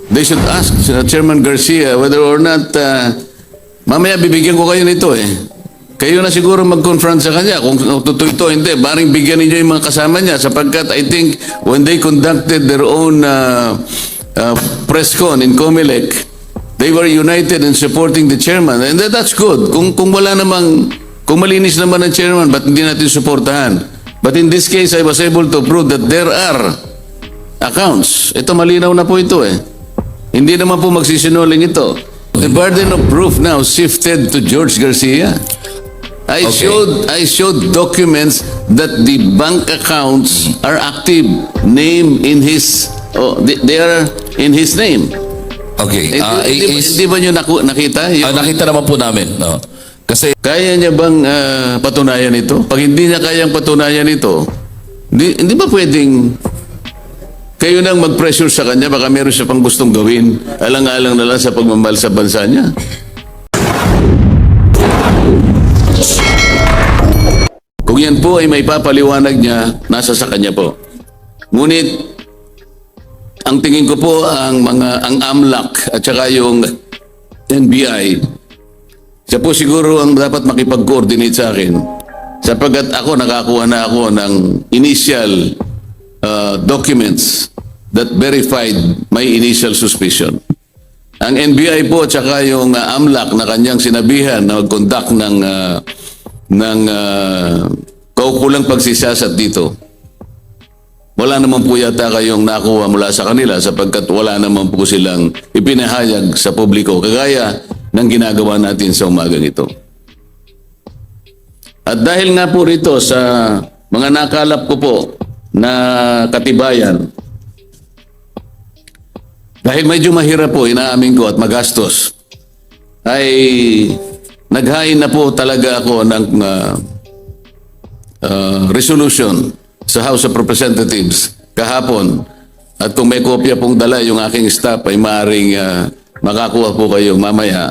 They should ask Chairman Garcia whether or not, mamaya bibigyan ko kayo nito eh. Kayo na siguro mag-confront sa kanya kung totoo ito, hindi. Baring bigyan ninyo yung mga kasama niya sapagkat I think when they conducted their own press con in Comelec, they were united in supporting the chairman. And that's good. Kung wala namang, kung malinis naman ang chairman, ba't hindi natin suportahan? But in this case, I was able to prove that there are accounts. Ito malinaw na po ito eh. Hindi naman po magsisinungaling ito. The burden of proof now shifted to George Garcia. I showed documents that the bank accounts are active, name in his, they are in his name. Okay. Hindi ba nyo nakita? Nakita naman po namin. No? Kasi Kaya niya bang patunayan ito? Pag hindi niya kayang patunayan ito, hindi ba pwedeng kayo nang mag-pressure sa kanya, baka meron siya pang gustong gawin, alang-alang na lang sa pagmamahal sa bansa niya. Kung yan po ay may papaliwanag niya, nasa sa kanya po. Ngunit, ang tingin ko po, ang AMLAC at saka yung NBI, siya po siguro ang dapat makipag-coordinate sa akin. Sapagkat ako, nakakuha na ako ng initial documents that verified my initial suspicion. Ang NBI po at saka yung AMLAC na kanyang sinabihan na mag-conduct ng kaukulang pagsisiyasat dito. Wala naman po yata kayong nakuha mula sa kanila sapagkat wala naman po silang ipinahayag sa publiko kagaya ng ginagawa natin sa umagang ito. At dahil nga po rito sa mga nakalap ko po na katibayan, dahil medyo mahirap po, inaamin ko at magastos, ay naghain na po talaga ako ng resolution sa House of Representatives kahapon. At kung may kopya pong dala yung aking staff ay maaaring makakuha po kayo mamaya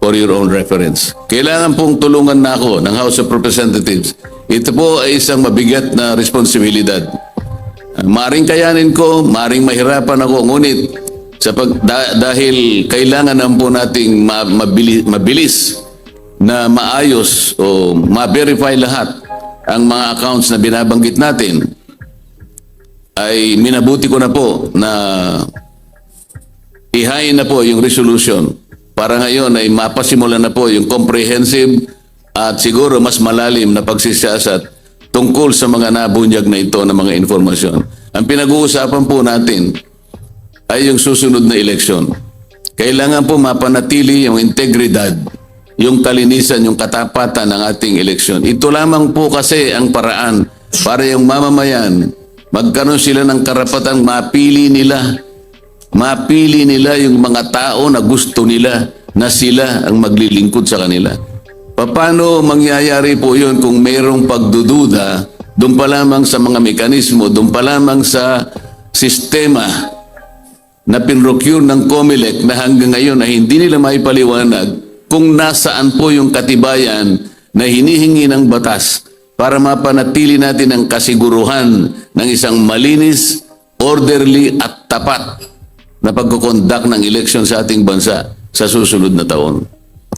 for your own reference. Kailangan pong tulungan na ako ng House of Representatives. Ito po ay isang mabigat na responsibilidad. Maring kayanin ko, maring mahirapan ako, ngunit dahil kailangan naman po nating mabilis na maayos o ma-verify lahat ang mga accounts na binabanggit natin, ay minabuti ko na po na ihain na po yung resolution para ngayon ay mapasimulan na po yung comprehensive at siguro mas malalim na pagsisiyasat tungkol sa mga nabunyag na ito ng mga informasyon. Ang pinag-uusapan po natin ay yung susunod na eleksyon. Kailangan po mapanatili yung integridad, yung kalinisan, yung katapatan ng ating eleksyon. Ito lamang po kasi ang paraan para yung mamamayan magkaroon sila ng karapatang mapili nila yung mga tao na gusto nila na sila ang maglilingkod sa kanila. Paano mangyayari po yun kung mayroong pagdududa doon pa lamang sa mga mekanismo, doon pa lamang sa sistema na pinrocure ng Comelec na hanggang ngayon ay hindi nila maipaliwanag kung nasaan po yung katibayan na hinihingi ng batas para mapanatili natin ang kasiguruhan ng isang malinis, orderly at tapat na pagkukondak ng eleksyon sa ating bansa sa susunod na taon.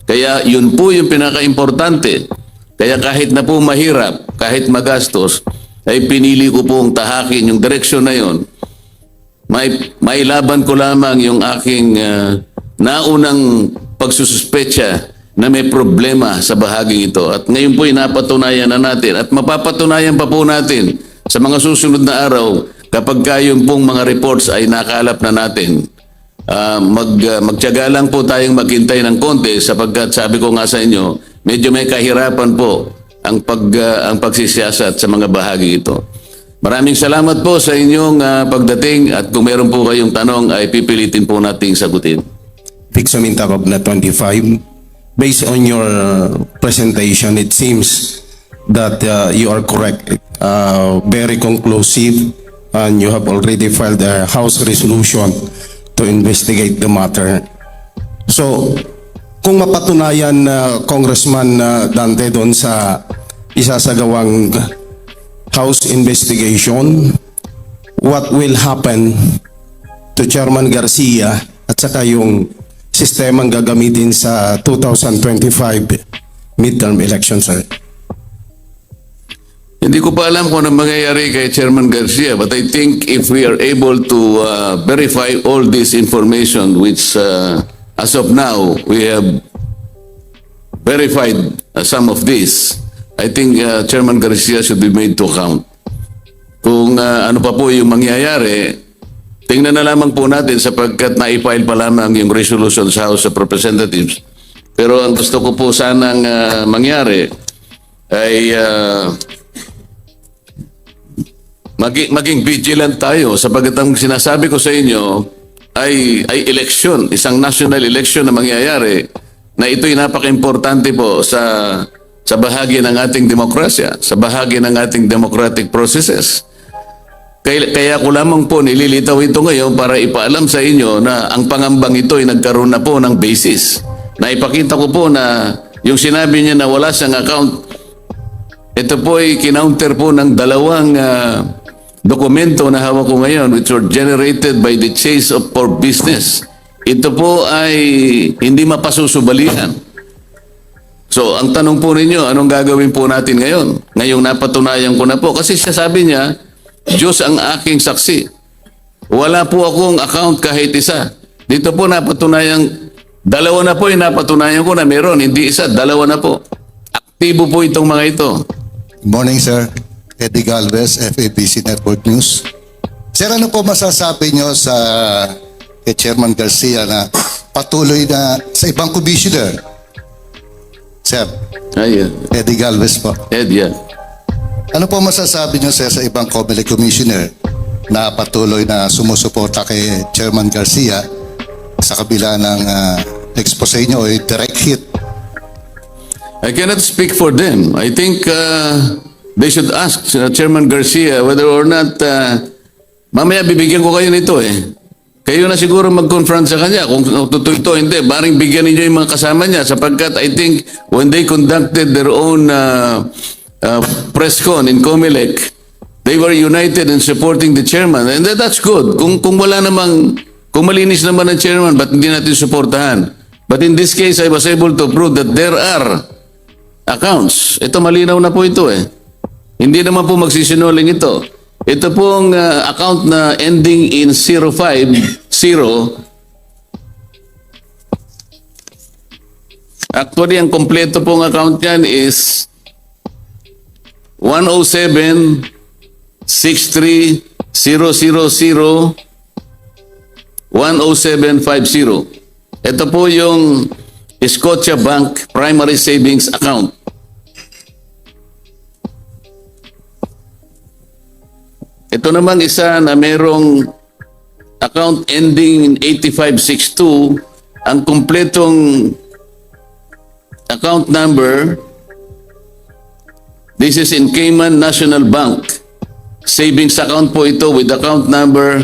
Kaya yun po yung pinaka-importante. Kaya kahit na po mahirap, kahit magastos, ay pinili ko pong tahakin yung direksyon na yun. May laban ko lamang yung aking naunang pagsususpecha na may problema sa bahaging ito. At ngayon po napatunayan na natin at mapapatunayan pa po natin sa mga susunod na araw kapag kayong pong mga reports ay nakalap na natin. Magtiyaga lang po tayong maghintay ng konti sapagkat sabi ko nga sa inyo, medyo may kahirapan po ang pagsisiyasat sa mga bahagi ito. Maraming salamat po sa inyong pagdating at kung meron po kayong tanong ay pipilitin po nating sagutin. Vic Samintakop na 25. Based on your presentation, it seems that you are correct. Very conclusive and you have already filed a House resolution to investigate the matter. So, kung mapatunayan Congressman Dante doon sa isasagawang House investigation, what will happen to Chairman Garcia at saka yung sistemang gagamitin sa 2025 midterm election, sir? Hindi ko pa alam kung ano mangyayari kay Chairman Garcia, but I think if we are able to verify all this information, which as of now we have verified some of this, I think Chairman Garcia should be made to account. Kung ano pa po yung mangyayari, tingnan na lamang po natin sapagkat na-file pa lamang yung resolution sa House of Representatives. Pero ang gusto ko po sanang mangyari ay maging vigilant tayo sapagkat ang sinasabi ko sa inyo ay election, isang national election na mangyayari na ito'y napaka-importante po sa bahagi ng ating demokrasya, sa bahagi ng ating democratic processes. Kaya ko lamang po nililitaw ito ngayon para ipaalam sa inyo na ang pangambang ito ay nagkaroon na po ng basis. Na ipakita ko po na yung sinabi niya na wala siyang account, ito po ay kinounter po ng dalawang dokumento na hawak ko ngayon which were generated by the Chase for Business. Ito po ay hindi mapasusubalian. So, ang tanong po ninyo, anong gagawin po natin ngayon? Ngayong napatunayan ko na po. Kasi siya sabi niya, Diyos ang aking saksi. Wala po akong account kahit isa. Dito po napatunayan, dalawa na po yung napatunayan ko na meron. Hindi isa, dalawa na po. Aktibo po itong mga ito. Good morning, sir. Eddie Galvez, FABC Network News. Sir, ano po masasabi nyo sa kay Chairman Garcia na patuloy na sa ibang commissioner? Sir, Ay, Eddie Galvez po. Ed, yeah. Ano po masasabi nyo, sir, sa ibang COMELEC commissioner na patuloy na sumusuporta kay Chairman Garcia sa kabila ng expose nyo o direct hit? I cannot speak for them. I think they should ask Chairman Garcia whether or not, mamaya bibigyan ko kayo nito eh. Kayo na siguro mag-confront sa kanya kung totoo ito, hindi. Baring bigyan ninyo yung mga kasama niya sapagkat I think when they conducted their own press con in COMELEC, they were united in supporting the chairman. And that's good. Kung wala namang, kung malinis naman ang chairman, ba't hindi natin suportahan? But in this case, I was able to prove that there are accounts. Ito malinaw na po ito eh. Hindi naman po magsisinungaling ito. Ito pong account na ending in 050. Actually, ang kompleto pong account yan is 107 63 000 10750. Ito po yung Scotia Bank Primary Savings Account. Ito namang isa na merong account ending in 8562. Ang kumpletong account number, this is in Cayman National Bank. Savings account po ito with account number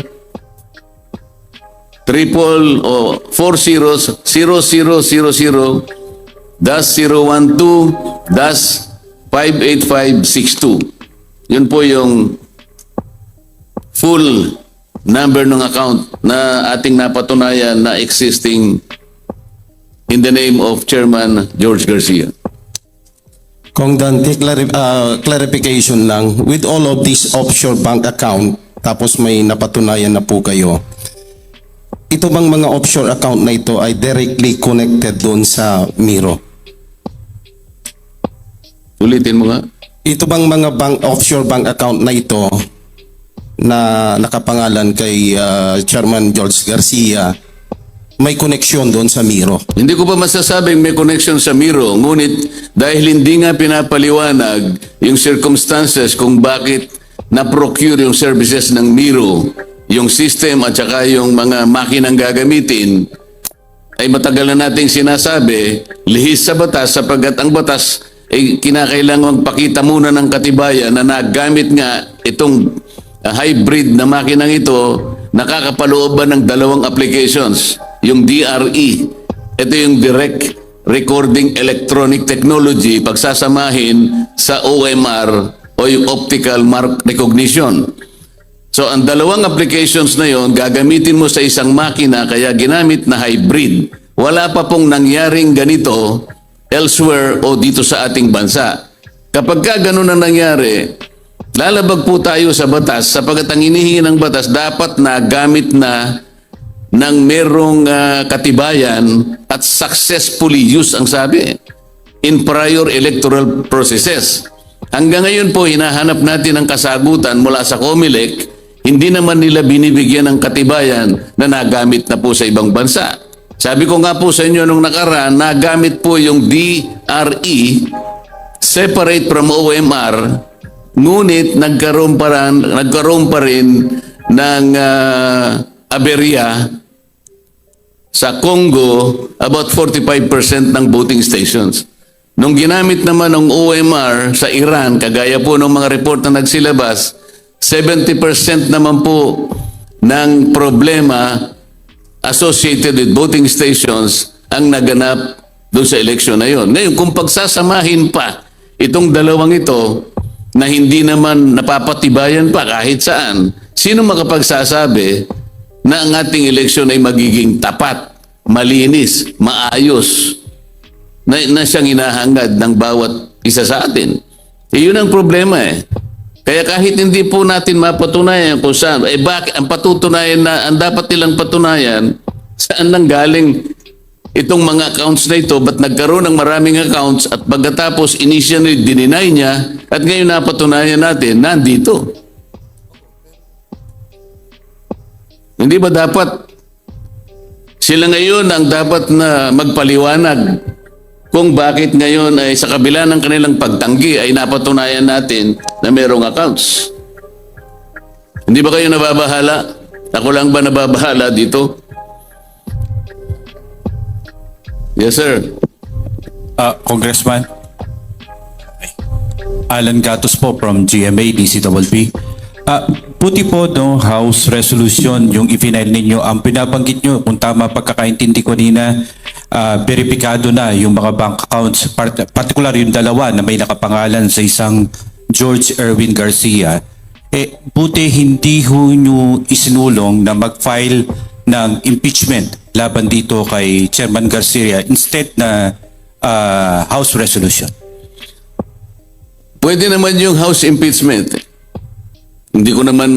404000-012-58562. Yun po yung full number ng account na ating napatunayan na existing in the name of Chairman George Garcia. Kung Dante, clarification lang, with all of these offshore bank account, tapos may napatunayan na po kayo, ito bang mga offshore account na ito ay directly connected doon sa Miro? Ulitin mo nga. Ito bang mga offshore bank account na ito na nakapangalan kay Chairman George Garcia, may connection doon sa Miro? Hindi ko pa masasabing may connection sa Miro, ngunit dahil hindi nga pinapaliwanag yung circumstances kung bakit na-procure yung services ng Miro, yung system at saka yung mga makinang gagamitin, ay matagal na nating sinasabi, lihis sa batas sapagkat ang batas ay kinakailangan magpakita muna ng katibayan na nagamit nga itong hybrid na makinang ito, nakakapalooban ng dalawang applications. Yung DRE, ito yung Direct Recording Electronic Technology, pagsasamahin sa OMR o yung Optical Mark Recognition. So ang dalawang applications na yon gagamitin mo sa isang makina kaya ginamit na hybrid. Wala pa pong nangyaring ganito elsewhere o dito sa ating bansa. Kapag ka ganun na nangyari, lalabag po tayo sa batas sapagkat ang hinihingi ng batas dapat na gamit na ng merong katibayan at successfully used ang sabi in prior electoral processes. Hanggang ngayon po hinahanap natin ang kasagutan mula sa COMELEC, hindi naman nila binibigyan ng katibayan na nagamit na po sa ibang bansa. Sabi ko nga po sa inyo nung nakaraan, nagamit po yung DRE separate from OMR, ngunit nagkaroon pa rin ng aberya sa Congo about 45% ng voting stations. Nung ginamit naman ng OMR sa Iran, kagaya po ng mga report na nagsilabas, 70% naman po ng problema associated with voting stations ang naganap doon sa eleksyon na yon. Ngayon, kung pagsasamahin pa itong dalawang ito na hindi naman napapatibayan pa kahit saan, sino makapagsasabi na ang ating eleksyon ay magiging tapat, malinis, maayos, na siyang hinahangad ng bawat isa sa atin? Yun ang problema eh. Kaya kahit hindi po natin mapatunayan kung saan, bakit ang patutunayan na, ang dapat nilang patunayan, saan nang galing itong mga accounts na ito, ba't nagkaroon ng maraming accounts at pagkatapos initially dininay niya at ngayon napatunayan natin, nandito. Hindi ba dapat sila ngayon ang dapat na magpaliwanag kung bakit ngayon ay sa kabila ng kanilang pagtanggi ay napatunayan natin na merong accounts? Hindi ba kayo nababahala? Ako lang ba nababahala dito? Yes, sir. Congressman. Alan Gatos po from GMA DCWP. Puti po no House Resolution yung i-file ninyo. Ang pinabanggit nyo, kung tama pagkakaintindi ko nina, verifikado na yung mga bank accounts, particular yung dalawa na may nakapangalan sa isang George Erwin Garcia. Buti hindi ho nyo isinulong na mag-file ng impeachment laban dito kay Chairman Garcia instead na House Resolution. Pwede naman yung House impeachment. Hindi ko naman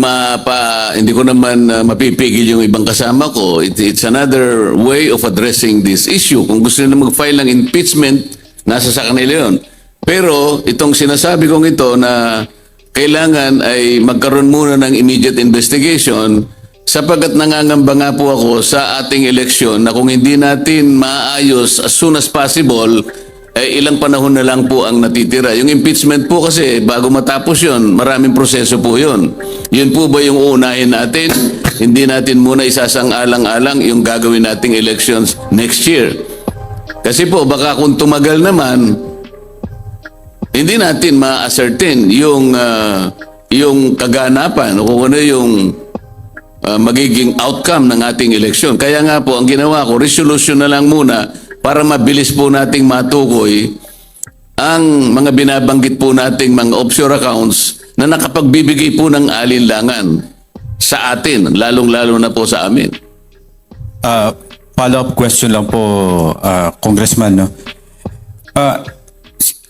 mapipigil yung ibang kasama ko. It's another way of addressing this issue. Kung gusto nila mag-file ng impeachment, nasa sa kanila yun. Pero itong sinasabi kong ito na kailangan ay magkaroon muna ng immediate investigation sapagkat nangangamba nga po ako sa ating eleksyon na kung hindi natin maayos as soon as possible, ilang panahon na lang po ang natitira. Yung impeachment po kasi, bago matapos yun, maraming proseso po yun. Yun po ba yung uunahin natin? Hindi natin muna isasang-alang-alang yung gagawin nating elections next year. Kasi po, baka kung tumagal naman, hindi natin ma-ascertain yung kaganapan o kung ano yung magiging outcome ng ating eleksyon. Kaya nga po, ang ginawa ko, resolution na lang muna para mabilis po nating matukoy ang mga binabanggit po nating mga offshore accounts na nakapagbibigay po ng alinlangan sa atin, lalong-lalo na po sa amin. Follow-up question lang po, Congressman. No?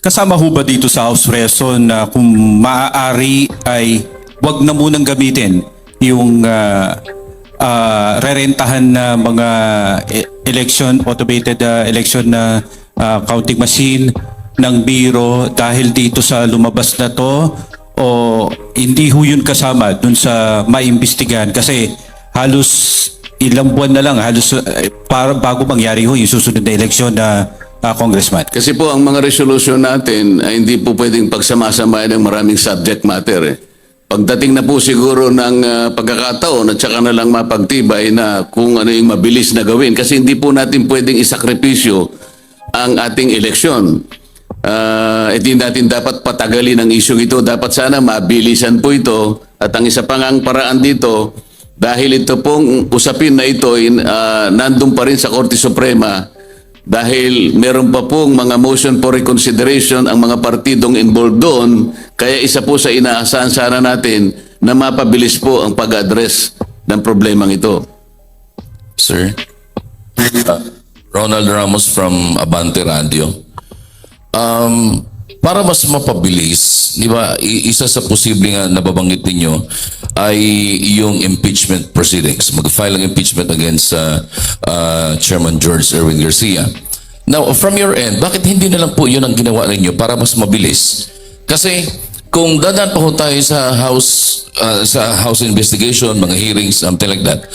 Kasama ho ba dito sa House Reso na kung maaari ay wag na munang gamitin yung rerentahan na mga automated election na counting machine ng biro dahil dito sa lumabas na to, o hindi ho yun kasama dun sa maimbestigahan kasi halos ilang buwan na lang para bago mangyari ho yung susunod na eleksyon na Congressman? Kasi po ang mga resolution natin ay hindi po pwedeng pagsamasamahin ng maraming subject matter eh. Pagdating na po siguro ng pagkakataon at saka na lang mapagtibay na kung ano yung mabilis na gawin. Kasi hindi po natin pwedeng isakripisyo ang ating eleksyon. Hindi natin dapat patagalin ang issue ito. Dapat sana mabilisan po ito. At ang isa pang ang paraan dito, dahil ito pong usapin na ito nandun pa rin sa Korte Suprema, dahil meron pa pong mga motion for reconsideration ang mga partidong involved doon, kaya isa po sa inaasahan sana natin na mapabilis po ang pag-address ng problemang ito? Sir, Ronald Ramos from Abante Radio. Para mas mapabilis, di ba, isa sa posibleng nababanggit ninyo ay yung impeachment proceedings. Mag-file ang impeachment against Chairman George Erwin Garcia. Now, from your end, bakit hindi na lang po yun ang ginawa ninyo para mas mabilis? Kasi kung dadaan pa ho tayo sa House investigation, mga hearings, something like that,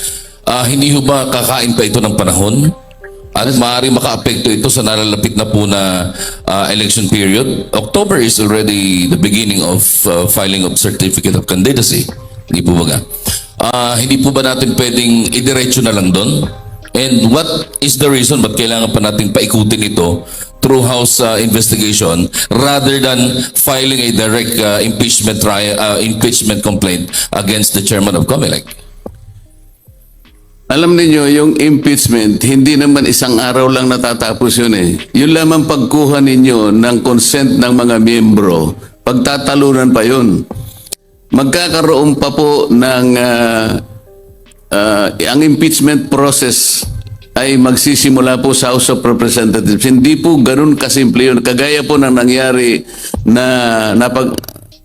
hindi ho ba kakain pa ito ng panahon? At maaaring maka-apekto ito sa nalalapit na po na election period. October is already the beginning of filing of certificate of candidacy. Hindi po ba? Hindi po ba natin pwedeng idiretso na lang doon? And what is the reason ba't kailangan pa natin paikutin ito through House investigation rather than filing a direct impeachment complaint against the chairman of COMELEC? Alam niyo yung impeachment, hindi naman isang araw lang natatapos yun eh. Yun lamang pagkuha ninyo ng consent ng mga miyembro, pagtatalunan pa yun. Magkakaroon pa po ng ang impeachment process ay magsisimula po sa House of Representatives. Hindi po ganun kasimple yun. Kagaya po ng nangyari na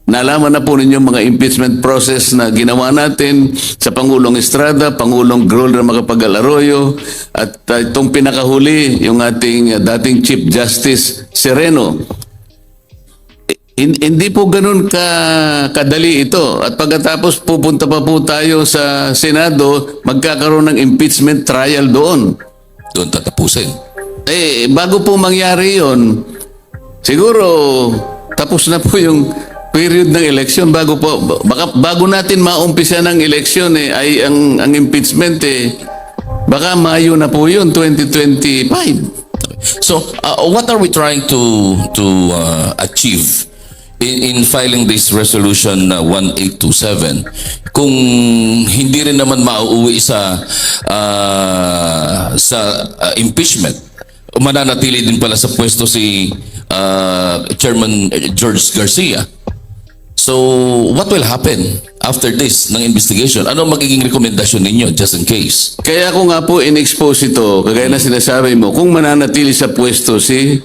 nalaman na po ninyo mga impeachment process na ginawa natin sa Pangulong Estrada, Pangulong Grol na Macapagal-Arroyo, at itong pinakahuli, yung ating dating Chief Justice Sereno. Hindi po ganun kadali ito. At pagkatapos pupunta pa po tayo sa Senado, magkakaroon ng impeachment trial doon. Doon tatapusin. Bago po mangyari yon, siguro tapos na po yung period ng election bago natin maumpisa ng election ay ang impeachment baka Mayo na po yun, 2025. So, what are we trying to achieve in filing this resolution 1827 kung hindi rin naman mauuwi sa impeachment? Mananatili din pala sa pwesto si Chairman George Garcia. So, what will happen after this ng investigation? Ano magiging rekomendasyon ninyo just in case? Kaya ako nga po in-expose ito, kagaya na sinasabi mo, kung mananatili sa pwesto si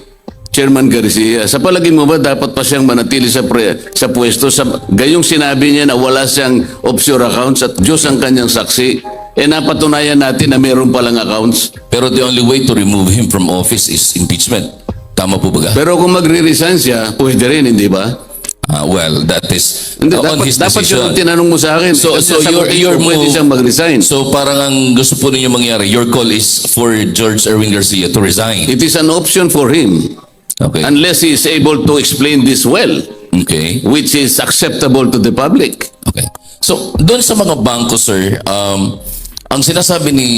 Chairman Garcia, sa palagay mo ba dapat pa siyang manatili sa pwesto? Gayong sinabi niya na wala siyang offshore accounts at Diyos ang kanyang saksi, napatunayan natin na meron palang accounts. Pero the only way to remove him from office is impeachment. Tama po ba? Pero kung magre-resign siya, pwede rin, hindi ba? Well, that is Hindi, on his dapat decision. yun ang tinanong mo sa akin. So your pwede move, siyang mag-resign. So parang ang gusto po ninyo mangyari, your call is for George Erwin Garcia to resign. It is an option for him. Okay. Unless he is able to explain this well, Okay. which is acceptable to the public. Okay. So doon sa mga bangko, sir, ang sinasabi ni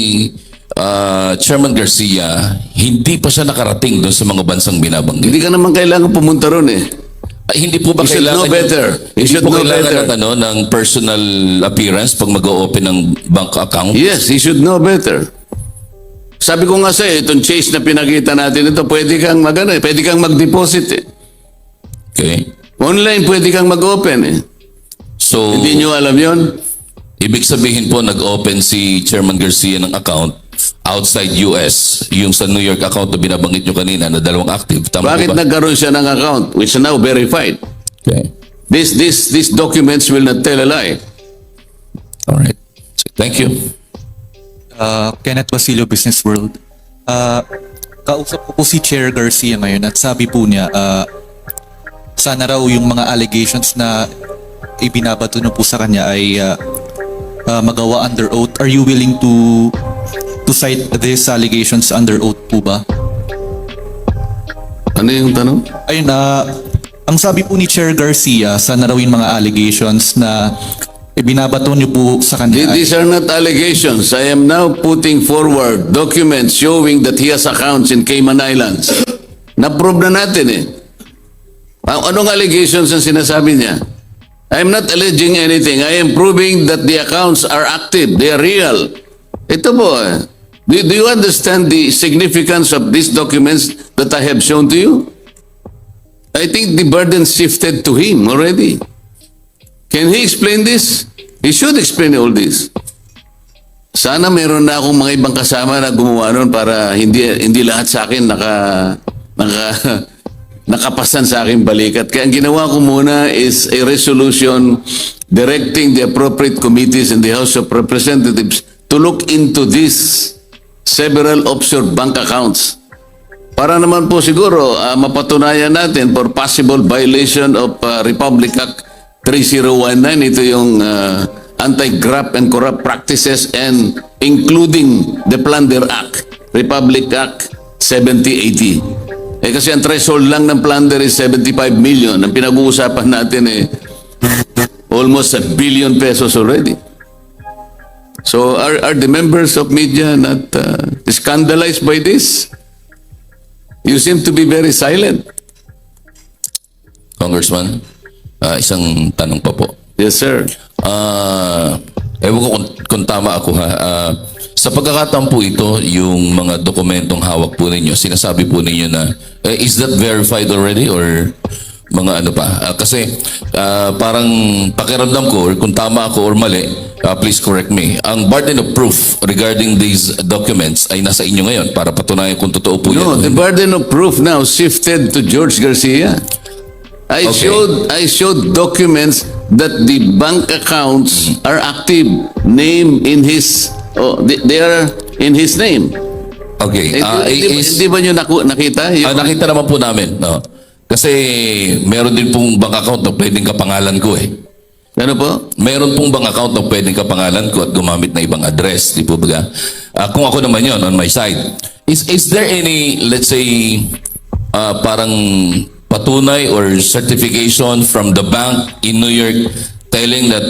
Chairman Garcia, hindi pa siya nakarating doon sa mga bansang binabanggit. Hindi ka naman kailangan pumunta ron Hindi po ba You should kailangan know better. You Hindi should po know kailangan better. ng personal appearance pag mag-o-open ng bank account? Yes, he should know better. Sabi ko nga sa'yo, itong Chase na pinakita natin ito, pwede kang pwede kang mag-deposit Okay. Online pwede kang mag-open So, Hindi nyo alam yon? ibig sabihin po nag-open si Chairman Garcia ng account outside US, yung sa New York account na binabanggit nyo kanina na dalawang active. Tama Bakit po ba? nagkaroon siya ng account which is now verified? Okay. These documents will not tell a lie. All right. So, thank you. Kenneth Basilio, Business World. Kausap ko po si Chair Garcia ngayon at sabi po niya, sana raw yung mga allegations na ibinabato niyo po sa kanya ay magawa under oath. Are you willing to cite these allegations under oath po ba? Ano yung tanong? Ayun, ang sabi po ni Chair Garcia, sana raw yung mga allegations na ibinabato niyo po sa kanya ay These are not allegations. I am now putting forward documents showing that he has accounts in Cayman Islands. Na-prove na natin Anong allegations ang sinasabi niya? I am not alleging anything. I am proving that the accounts are active. They are real. Ito po Do you understand the significance of these documents that I have shown to you? I think the burden shifted to him already. Can he explain this? He should explain all this. Sana meron na akong mga ibang kasama na gumawa nun para hindi lahat sa akin nakapasan sa aking balikat. Kaya ang ginawa ko muna is a resolution directing the appropriate committees in the House of Representatives to look into this several offshore bank accounts. Para naman po siguro mapatunayan natin for possible violation of Republic Act 3019. Ito yung Anti-Graft and Corrupt Practices and including the Plunder Act, Republic Act 7080. Kasi ang threshold lang ng plunder is 75 million. Ang pinag-uusapan natin almost 1 billion pesos already. So are the members of media not scandalized by this? You seem to be very silent. Congressman, isang tanong pa po. Yes, sir. Ewan ko kung tama ako ha. Sa pagkakataon po ito, yung mga dokumentong hawak po ninyo, sinasabi po ninyo na, is that verified already or mga ano pa? Kasi parang pakiramdam ko, or kung tama ako or mali, please correct me. Ang burden of proof regarding these documents ay nasa inyo ngayon para patunayan kung totoo po No, the yan. burden of proof now shifted to George Garcia. I showed documents that the bank accounts are active, name in his, they are in his name. Okay. Hindi ba nyo nakita? Nakita naman po namin. No? Kasi meron din pong bank account na pwedeng kapangalan ko eh. Ano po? Meron pong bank account na pwedeng kapangalan ko at gumamit na ibang address. Di po ba? Kung ako naman yon on my side. Is there any, let's say, parang patunay or certification from the bank in New York telling that,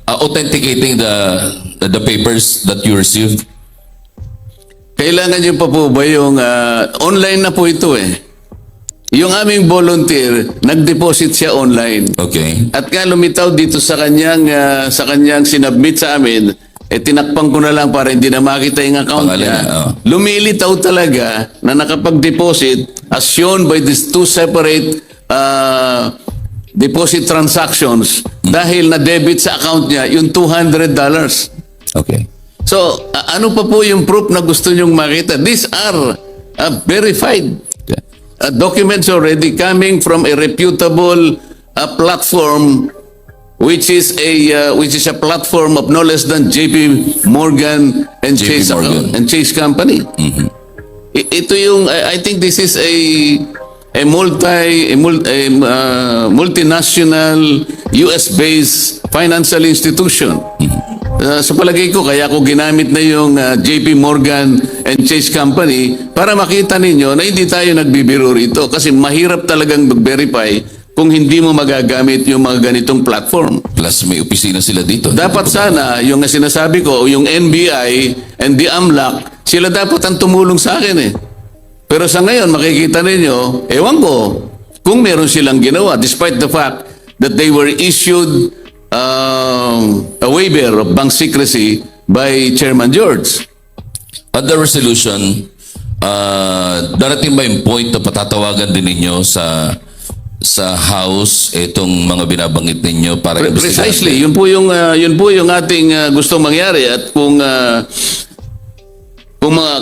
authenticating the papers that you received? Kailangan nyo pa po ba yung, online na po ito eh. Yung aming volunteer, nag-deposit siya online. Okay. At nga lumitaw dito sa kanyang sinubmit sa amin, tinakpan ko na lang para hindi na makita yung account Pangalan niya. na, Lumilitaw talaga na nakapag-deposit as shown by these two separate deposit transactions dahil na-debit sa account niya yung $200. Okay. So, ano pa po yung proof na gusto nyong makita? These are verified Okay. documents already coming from a reputable platform which is a platform of no less than JP Morgan and JP Morgan. Chase Company. Ito yung I think this is a multinational US based financial institution. Sa palagay ko kaya ko ginamit na yung JP Morgan and Chase Company para makita ninyo na hindi tayo nagbibiro rito kasi mahirap talagang mag-verify kung hindi mo magagamit yung mga ganitong platform. Plus may opisina sila dito. Dapat sana, yung sinasabi ko, yung NBI and the AMLAC, sila dapat ang tumulong sa akin eh. Pero sa ngayon, makikita ninyo, ewan ko, kung meron silang ginawa, despite the fact that they were issued a waiver of bank secrecy by Chairman George. At the resolution, darating ba yung point na patatawagan din ninyo sa House itong mga binabanggit ninyo para imbestigahan? Precisely, yun po yung ating gustong mangyari at kung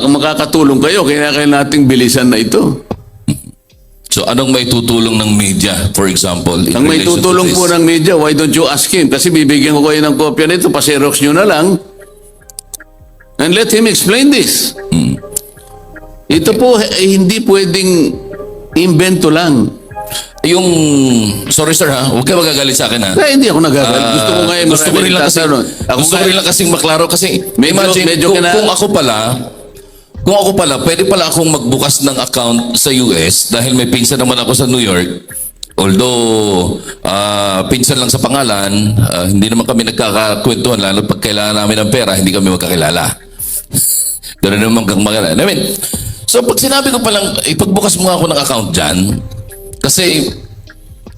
makakatulong kayo, kailangan nating bilisan na ito. So anong may tutulong ng media, for example? in Ang may relation to tutulong this? po ng media, why don't you ask him? Kasi bibigyan ko kayo ng kopya nito, pa-xerox nyo na lang. And let him explain this. Ito po, hindi pwedeng invento lang. Yung, sorry sir ha, huwag ka magagalit sa akin ha. Kaya hindi ako nagagalit. Gusto ko nga Gusto ko rin lang kasi, gusto ko rin lang kasing maklaro kasi imagine, kung ako pala, pwede pala akong magbukas ng account sa US dahil may pinsan naman ako sa New York. Although, pinsan lang sa pangalan, hindi naman kami nagkakakwentuhan, lalo pag kailangan namin ng pera, hindi kami magkakilala. Ganoon naman kang makilala. I mean, so pag sinabi ko palang, ipagbukas mo nga ako ng account dyan, kasi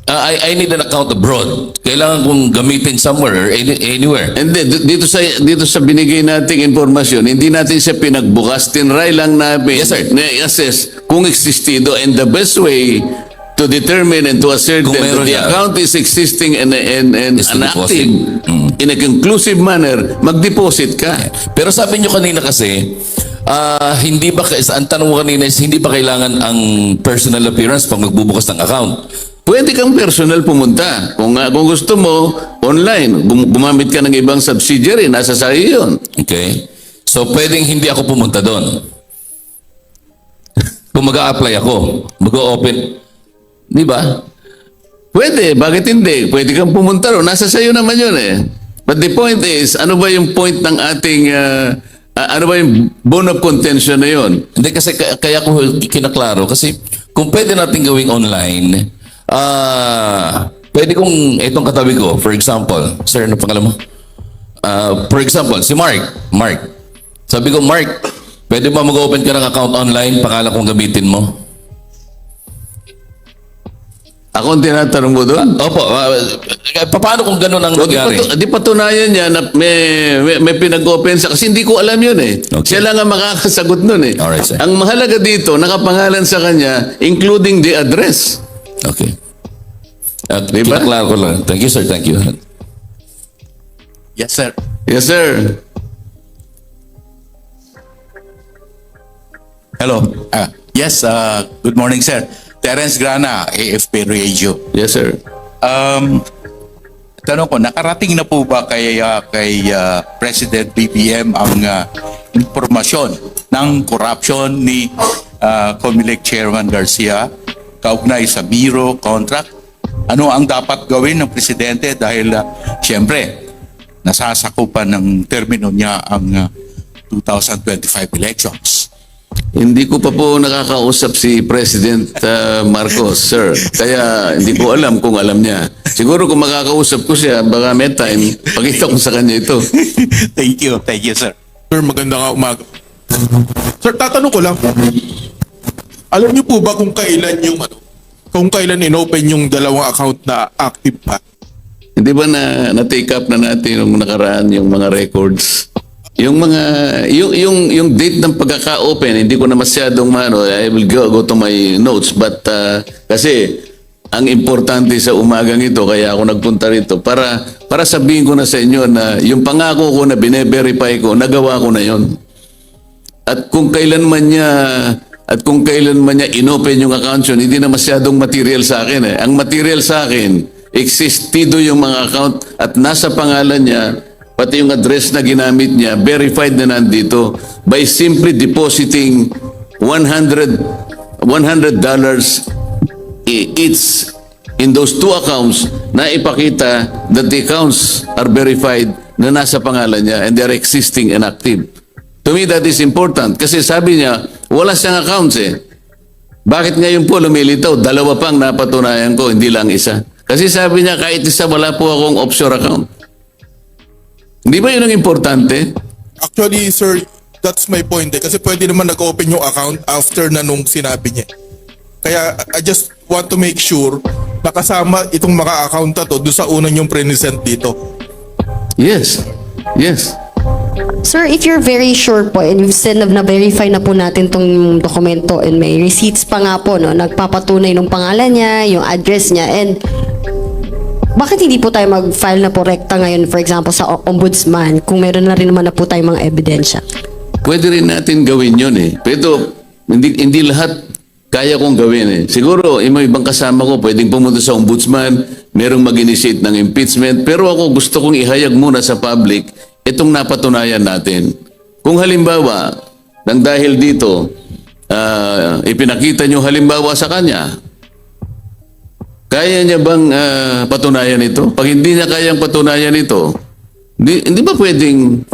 I need an account abroad. Kailangan kong gamitin somewhere or anywhere. And dito sa binigay nating informasyon, hindi natin siya pinagbukas, tinry lang namin Yes, sir. na-assess kung existido, and the best way to determine and to assert Kung that meron the yan. account is existing and Is to active deposit. in a conclusive manner, mag-deposit ka. Pero sabi nyo kanina kasi, hindi ba, ang tanong mo kanina is, hindi ba kailangan ang personal appearance pag magbubukas ng account? Pwede kang personal pumunta. Kung gusto mo, online. Gumamit ka ng ibang subsidiary, nasa sa'yo yun. Okay? So, pwedeng hindi ako pumunta doon. Kung mag-a-apply ako, mag-o-open, di ba? Pwede, bakit hindi? Pwede kang pumunta ron. Nasa sa'yo naman yun eh. But the point is, ano ba yung point ng ating, ano ba yung bone of contention na yun? Hindi kasi kaya ko kinaklaro kasi kung pwede natin gawing online, pwede kong itong katabi ko, for example, sir, ano pangalan mo? For example, si Mark. Sabi ko, Mark, pwede ba mag-open ka ng account online, pangalan kong gamitin mo? Ako ang tinatanong mo doon? Opo, paano kung gano'n ang nangyari? Di patunayan niya na may pinag-open sa... Kasi hindi ko alam yun eh. Okay. Siya lang ang makakasagot nun eh. Alright, sir. Ang mahalaga dito, nakapangalan sa kanya, including the address. Okay. Diba? Kinaklaro ko lang. Thank you, sir. Thank you. Yes, sir. Yes, sir. Hello. Yes, good morning, sir. Terence Grana, AFP Radio. Yes, sir. Tanong ko, nakarating na po ba kay President BBM ang impormasyon ng corruption ni COMELEC Chairman Garcia kaugnay sa Biro contract? Ano ang dapat gawin ng Presidente dahil siyempre nasasakupan ng termino niya ang 2025 elections? Hindi ko pa po nakakausap si President Marcos, sir. Kaya hindi ko alam kung alam niya. Siguro kung makakausap ko siya, baka may time, pakita ko sa kanya ito. Thank you, sir. Sir, maganda umaga. Sir, tatanong ko lang. Alam niyo po ba kung kailan inopen yung dalawang account na active pa? Hindi ba na-take up na natin nung nakaraan yung mga records? Yung mga yung date ng pagkaka-open, hindi ko na masyadong I will go to my notes, but kasi ang importante sa umagang ito, kaya ako nagpunta rito para sabihin ko na sa inyo na yung pangako ko na bine-verify ko, nagawa ko na yon. At kung kailan man niya inopen yung account yun, hindi na masyadong material sa akin eh. Ang material sa akin, existido yung mga account at nasa pangalan niya, pati yung address na ginamit niya, verified na nandito by simply depositing $100 each in those two accounts na ipakita that the accounts are verified na nasa pangalan niya and they are existing and active. To me, that is important kasi sabi niya, wala siyang accounts eh. Bakit ngayon po lumilitaw? Dalawa pang napatunayan ko, hindi lang isa. Kasi sabi niya, kahit isa, wala po akong offshore account. Hindi ba yun ang importante? Actually, sir, that's my point eh. Kasi pwede naman nag-open yung account after na nung sinabi niya. Kaya I just want to make sure na kasama itong mga account na to doon sa unang yung present dito. Yes. Yes. Sir, if you're very sure po and you've said na verify na po natin tong dokumento and may receipts pa nga po, no, nagpapatunay ng pangalan niya, yung address niya, and bakit hindi po tayo mag-file na po rekta ngayon, for example, sa ombudsman kung meron na rin naman na po tayong mga ebidensya? Pwede rin natin gawin yun eh. Pero hindi lahat kaya kong gawin eh. Siguro, yung mga ibang kasama ko, pwedeng pumunta sa ombudsman, merong mag-initiate ng impeachment, pero ako gusto kong ihayag muna sa public itong napatunayan natin. Kung halimbawa, nang dahil dito, ipinakita nyo halimbawa sa kanya, kaya niya bang patunayan ito? Pag hindi niya kayang patunayan ito, hindi ba pwedeng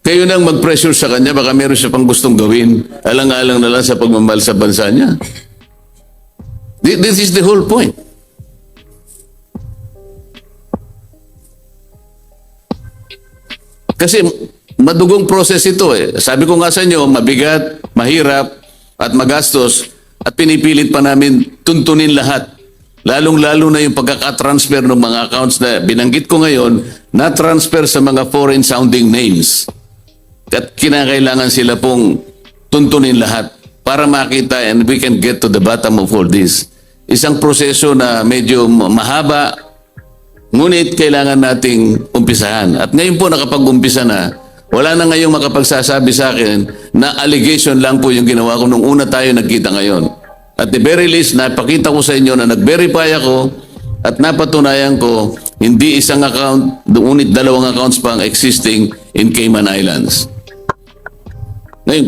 kayo nang mag-pressure sa kanya, baka meron siya pang gustong gawin, alang-alang na lang sa pagmamahal sa bansa niya. This is the whole point. Kasi madugong process ito eh. Sabi ko nga sa inyo, mabigat, mahirap, at magastos, at pinipilit pa namin tuntunin lahat. Lalong-lalo na yung pagkakatransfer ng mga accounts na binanggit ko ngayon, na-transfer sa mga foreign sounding names. At kinakailangan sila pong tuntunin lahat para makita and we can get to the bottom of all this. isang proseso na medyo mahaba, ngunit kailangan nating umpisahan. At ngayon po nakapag-umpisa na, wala na ngayong makapagsasabi sa akin na allegation lang po yung ginawa ko nung una tayo nagkita ngayon. At the very least, napakita ko sa inyo na nag-verify ako at napatunayan ko hindi isang account, ngunit 2 accounts pa ang existing in Cayman Islands. Ngayon,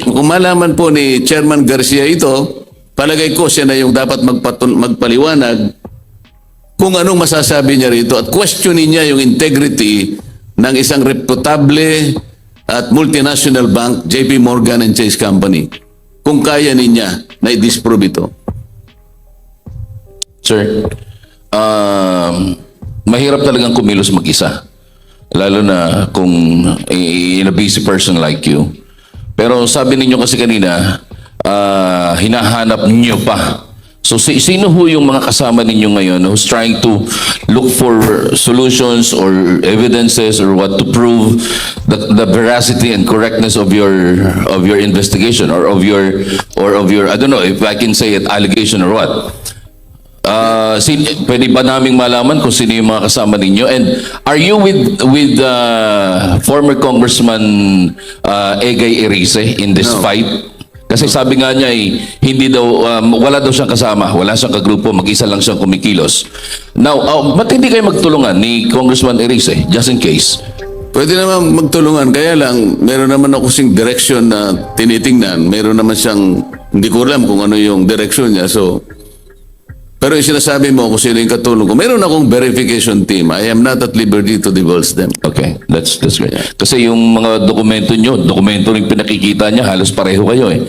kung malaman po ni Chairman Garcia ito, palagay ko siya na yung dapat magpaliwanag kung anong masasabi niya rito at questionin niya yung integrity ng isang reputable at multinational bank, JP Morgan and Chase Company. Kung kaya niya na i-disprove ito. Sir, mahirap talagang kumilos mag-isa. Lalo na kung in a busy person like you. Pero sabi ninyo kasi kanina, hinahanap niyo pa. So sino ho yung mga kasama ninyo ngayon who's trying to look for solutions or evidences or what to prove the veracity and correctness of your investigation or of your I don't know if I can say it, allegation or what? Pwede ba naming malaman kung sino yung mga kasama ninyo? And are you with former Congressman Egay Erice in this No. fight? Kasi sabi nga niya hindi daw, wala daw siyang kasama, wala siyang kagrupo, mag-isa lang siyang kumikilos. Now, ba't hindi kayo magtulungan ni Congressman Erice, just in case? Pwede naman magtulungan, kaya lang meron naman ako sing direction na tinitingnan. Meron naman siyang, hindi ko alam kung ano yung direction niya. So, pero yung sinasabi mo kung sino yung katulong ko, meron akong verification team. I am not at liberty to divulge them. Okay, that's great. Kasi yung mga dokumento nyo, dokumento rin pinakikita niya, halos pareho kayo eh.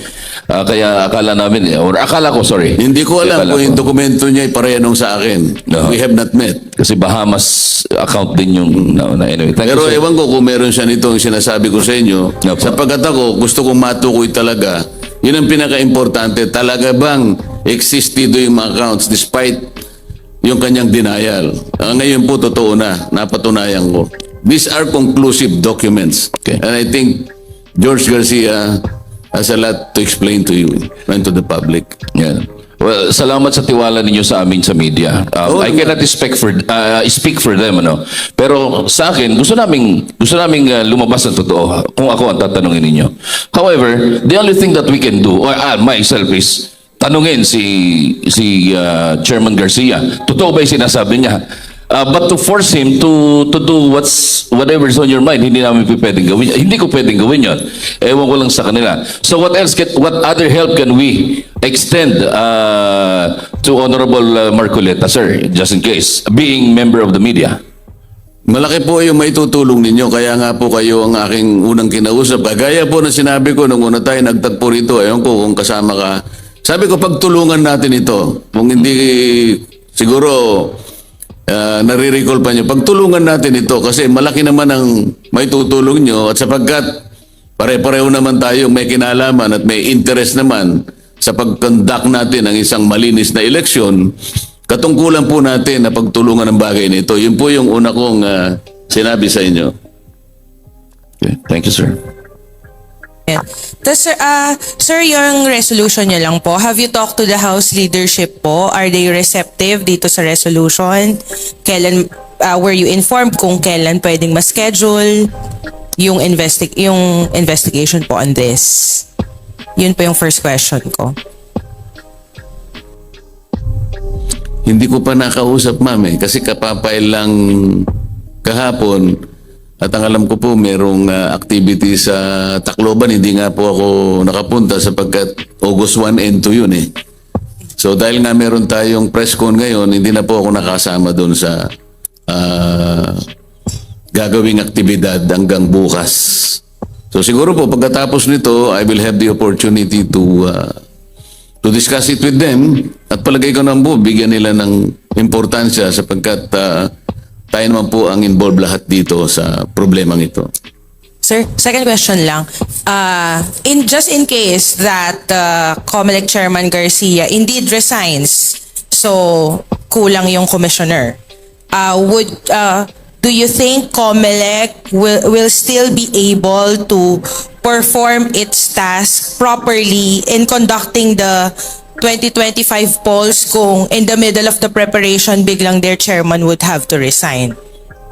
Kaya akala namin, or akala ko, sorry. Hindi ko alam Akala kung yung ko. dokumento niya ay pareho nung sa akin. No. We have not met. Kasi Bahamas account din yung, anyway. Thank Pero you, sir. ewan ko kung meron siya nitong sinasabi ko sa inyo. No po. Sapagkat ako, gusto kong matukoy talaga. Yun ang pinaka-importante. Talaga bang existido yung mga accounts despite yung kanyang denial? Ngayon po, totoo na. Napatunayan ko. These are conclusive documents. Okay. And I think George Garcia has a lot to explain to you and to the public. Yeah. Well, salamat sa tiwala ninyo sa amin sa media. I cannot speak for them, ano. Pero sa akin, gusto naming lumabas ng totoo kung ako ang tatanungin ninyo. However, the only thing that we can do, or myself is tanungin si Chairman Garcia. Totoo ba yung sinasabi niya? But to force him to do whatever's on your mind, hindi namin pwedeng gawin. Hindi ko pwedeng gawin yun. Ewan ko lang sa kanila. So what other help can we extend to Honorable Marcoleta, sir, just in case, being member of the media? Malaki po yung maitutulong ninyo. Kaya nga po kayo ang aking unang kinausap. Kagaya po na sinabi ko nung una tayo nagtagpo rito. Ewan ko kung kasama ka. Sabi ko, pagtulungan natin ito. Kung hindi siguro nare-recall pa nyo, pagtulungan natin ito kasi malaki naman ang maitutulong nyo at sapagkat pare-pareho naman tayo may kinalaman at may interest naman sa pag-conduct natin ng isang malinis na eleksyon, katungkulan po natin na pagtulungan ng bagay nito. Yun po yung una kong sinabi sa inyo. Okay. Thank you, sir. Tapos, sir, yung resolution niya lang po, have you talked to the House leadership po? Are they receptive dito sa resolution? Kailan, were you informed kung kailan pwedeng ma-schedule yung investigation po on this? Yun po yung first question ko. Hindi ko pa nakausap, ma'am, kasi kapapay lang kahapon. At ang alam ko po, merong activity sa Tacloban. Hindi nga po ako nakapunta sapagkat August 1 and 2 yun eh. So dahil nga meron tayong press con ngayon, hindi na po ako nakasama doon sa gagawing aktibidad hanggang bukas. So siguro po pagkatapos nito, I will have the opportunity to discuss it with them. At palagay ko naman po, bigyan nila ng importansya sapagkat tayo naman po ang involved lahat dito sa problemang ito. Sir, second question lang. Just in case that COMELEC Chairman Garcia indeed resigns, so kulang yung commissioner, do you think COMELEC will still be able to perform its task properly in conducting the 2025 polls kung in the middle of the preparation biglang their chairman would have to resign?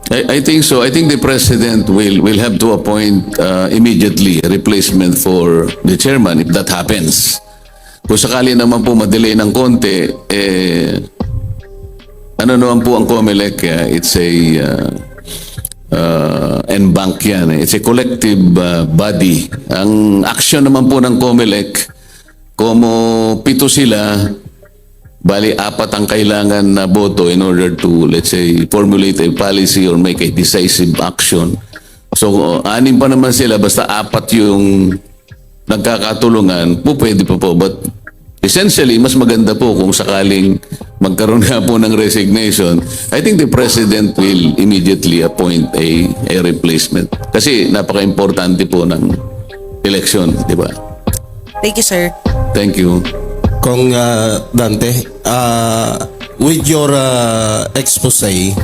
I think so. I think the president will have to appoint immediately a replacement for the chairman if that happens. Kung sakali naman po madelay ng konti, ano naman po ang COMELEC? It's a en-bank yan. It's a collective body. Ang action naman po ng COMELEC, como 7 sila, bali 4 ang kailangan na boto in order to, let's say, formulate a policy or make a decisive action. So, 6 pa naman sila, basta 4 yung nagkakatulungan, po pwede pa po. But essentially, mas maganda po kung sakaling magkaroon nga po ng resignation, I think the president will immediately appoint a replacement. Kasi napaka-importante po ng election, di ba? Thank you, sir. Thank you. Kong Dante, with your expose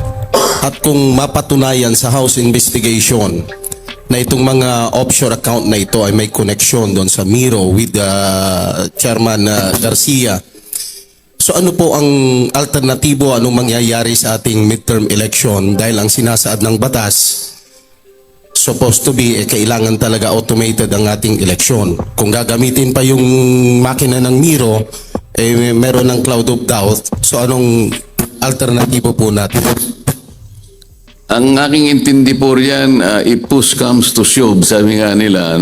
at kung mapatunayan sa House investigation na itong mga offshore account na ito ay may connection doon sa Miro with Chairman Garcia, so ano po ang alternatibo, anong mangyayari sa ating midterm election dahil ang sinasaad ng batas supposed to be kailangan talaga automated ang ating eleksyon. Kung gagamitin pa yung makina ng Miro, meron ng cloud of doubt. So anong alternatibo po natin? Ang aking intindi po riyan, if push comes to shove, sabi nga nila,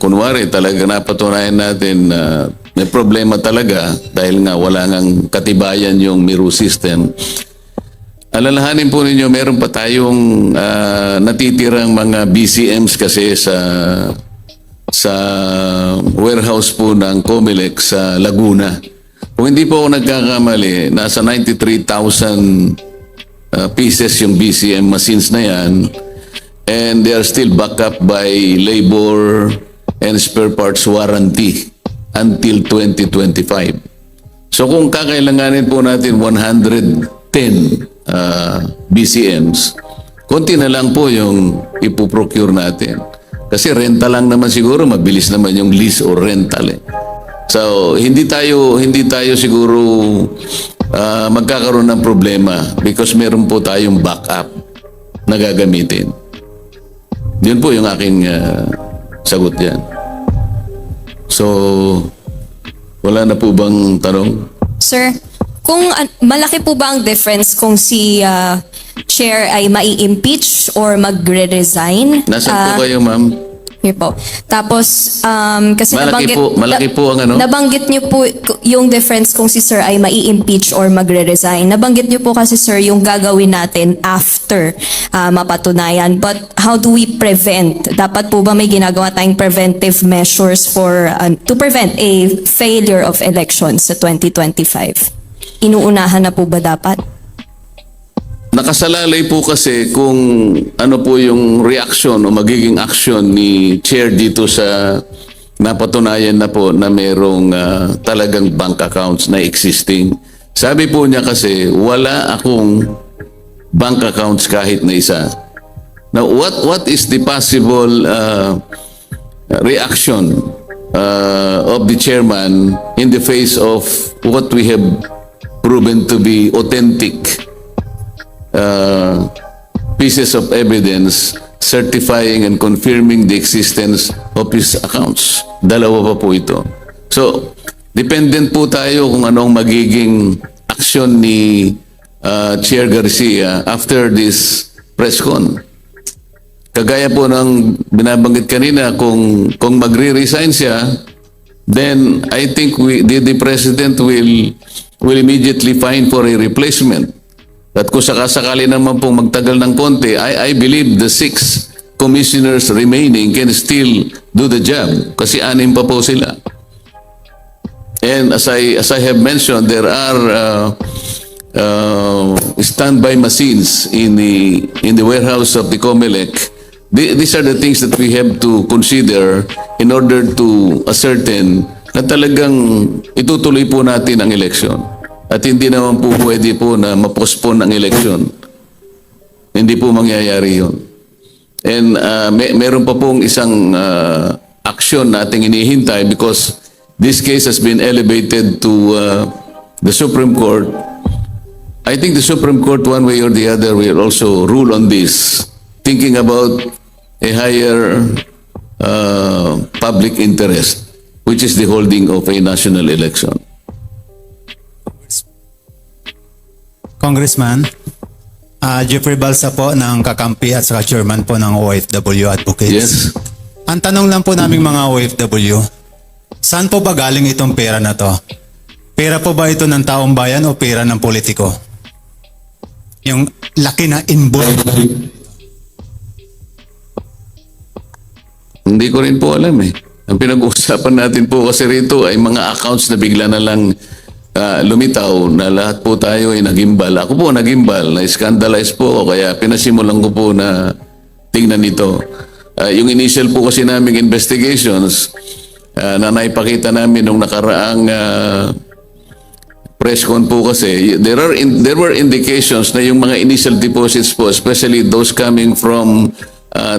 kunwari talaga napatunayan natin na may problema talaga dahil nga wala ngang katibayan yung Miro system. Alalahanin po ninyo, meron pa tayong natitirang mga BCMs kasi sa warehouse po ng COMELEC sa Laguna. Kung hindi po ako nagkakamali, nasa 93,000 pieces yung BCM machines na yan, and they are still backed up by labor and spare parts warranty until 2025. So kung kakailanganin po natin 110 BCMs, konti na lang po yung ipoprocure natin. Kasi renta lang naman siguro, mabilis naman yung lease or rental. So hindi tayo siguro magkakaroon ng problema because meron po tayong backup na gagamitin. Yun po yung aking sagot yan. So, wala na po bang tanong? Sir, kung malaki po ba ang difference kung si chair ay mai-impeach or magre-resign? Nasaan po kayo, ma'am? Here po. Tapos, kasi Malaki po ang ano? nabanggit niyo po yung difference kung si sir ay mai-impeach or magre-resign. Nabanggit niyo po kasi sir yung gagawin natin after mapatunayan. But how do we prevent? Dapat po ba may ginagawa tayong preventive measures for to prevent a failure of elections sa 2025? Inuunahan na po ba dapat? Nakasalalay po kasi kung ano po yung reaction o magiging action ni Chair dito sa napatunayan na po na merong talagang bank accounts na existing. Sabi po niya kasi wala akong bank accounts kahit na isa. Now, what is the possible reaction of the chairman in the face of what we have proven to be authentic pieces of evidence certifying and confirming the existence of his accounts? Dalawa pa po ito. So, dependent po tayo kung anong magiging action ni Chair Garcia after this press con. Kagaya po ng binabanggit kanina, kung magre-resign siya, then I think the President will immediately find for a replacement. At kung sakasakali naman pong magtagal ng konti, I believe the 6 commissioners remaining can still do the job kasi 6 pa po sila. And as I have mentioned, there are standby machines in the warehouse of the COMELEC. These are the things that we have to consider in order to ascertain na talagang itutuloy po natin ang election. At hindi naman po pwede po na ma-postpone ang election. Hindi po mangyayari yun. And meron pa pong isang action nating inihintay because this case has been elevated to the Supreme Court, I think the Supreme Court, one way or the other, will also rule on this, thinking about a higher public interest, which is the holding of a national election. Congressman, Jeffrey Balsa po ng kakampi at saka chairman po ng OFW Advocates. Yes. Ang tanong lang po naming mga OFW, saan po ba galing itong pera na to? Pera po ba ito ng taong bayan o pera ng politiko? Yung laki na involved. Hindi ko rin po alam eh. Ang pinag-uusapan natin po kasi rito ay mga accounts na bigla na lang lumitaw na lahat po tayo ay nagimbal. Ako po nagimbal, na-scandalize po ako, kaya pinasimulan ko po na tingnan ito. Yung initial po kasi naming investigations na naipakita namin nung nakaraang press con po kasi, there were indications na yung mga initial deposits po, especially those coming from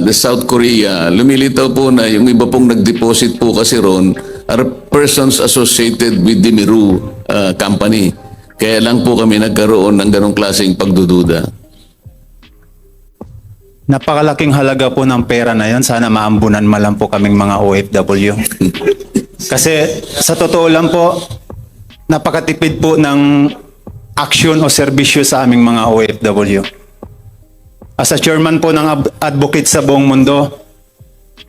the South Korea, lumilitaw po na yung iba pong nag-deposit po kasi ron are persons associated with the Miru company. Kaya lang po kami nagkaroon ng ganong klaseng pagdududa. Napakalaking halaga po ng pera na yon. Sana maambunan man lang po kaming mga OFW. Kasi sa totoo lang po, napakatipid po ng aksyon o serbisyo sa aming mga OFW. As a chairman po ng advocate sa buong mundo,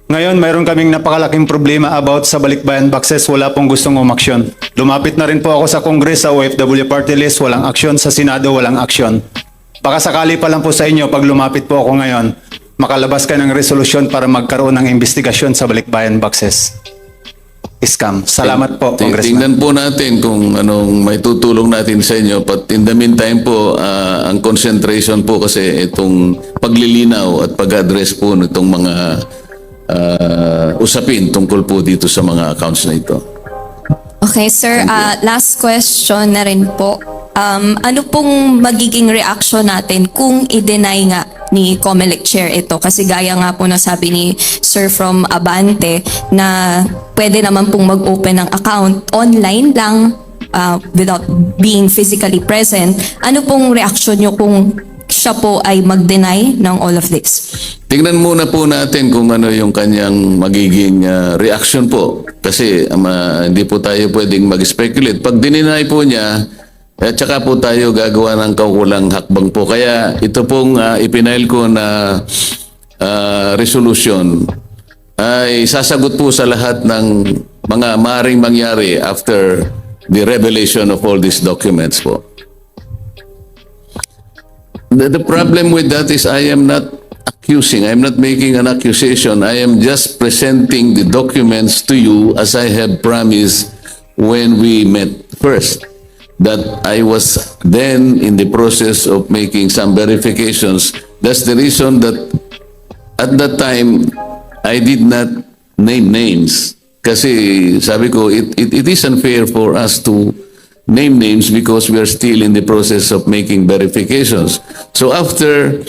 ngayon mayroon kaming napakalaking problema about sa Balikbayan boxes, wala pong gustong umaksyon. Lumapit na rin po ako sa Congress, sa OFW party list, walang aksyon, sa Senado walang aksyon. Baka sakali pa lang po sa inyo, pag lumapit po ako ngayon, makalabas ka ng resolusyon para magkaroon ng investigasyon sa Balikbayan boxes. Scam. Salamat po, Congressman. Tingnan po natin kung anong may tutulong natin sa inyo. But in the meantime po, ang concentration po kasi itong paglilinaw at pag-address po nitong mga usapin tungkol po dito sa mga accounts na ito. Okay, sir. Last question na rin po. Ano pong magiging reaction natin kung i-deny nga ni COMELEC Chair ito? Kasi gaya nga po na sabi ni Sir from Abante na pwede naman pong mag-open ng account online lang without being physically present. Ano pong reaction nyo kung siya po ay mag-deny ng all of this? Tingnan muna po natin kung ano yung kanyang magiging reaction po. Kasi hindi po tayo pwedeng mag-speculate. Pag dininay po niya, at saka po tayo gagawa ng kaukulang hakbang po. Kaya ito pong ipinail ko na resolution ay sasagot po sa lahat ng mga maaaring mangyari after the revelation of all these documents po. The problem with that is I am not accusing, I am not making an accusation. I am just presenting the documents to you as I have promised when we met first. That I was then in the process of making some verifications. That's the reason that at that time, I did not name names. Kasi sabi ko, it is unfair for us to name names because we are still in the process of making verifications. So after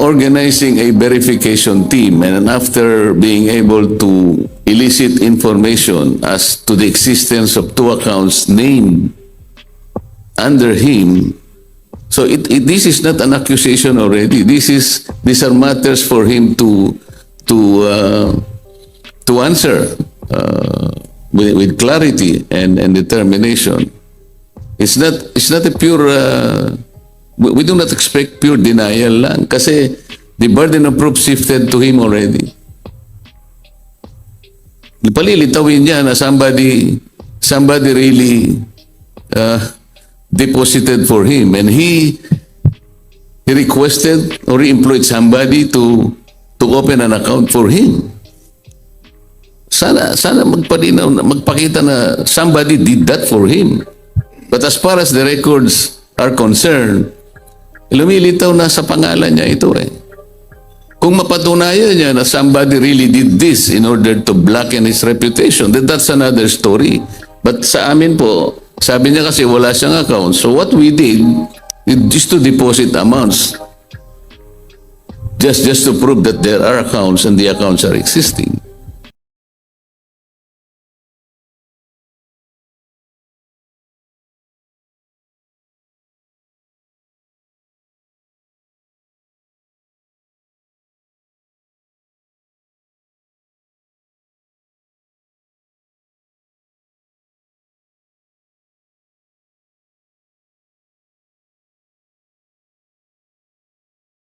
organizing a verification team and after being able to elicit information as to the existence of two accounts named under him, so this is not an accusation already. These are matters for him to answer with clarity and determination. It's not a pure. We do not expect pure denial lang kasi the burden of proof shifted to him already. Palilitawin niya na somebody really deposited for him and he requested or he employed somebody to open an account for him. Sana magpakita na somebody did that for him. But as far as the records are concerned, lumilitaw na sa pangalan niya ito eh. Kung mapatunayan niya na somebody really did this in order to blacken his reputation, then that's another story. But sa amin po, sabi niya kasi wala siyang account. So what we did is just to deposit amounts. Just to prove that there are accounts and the accounts are existing.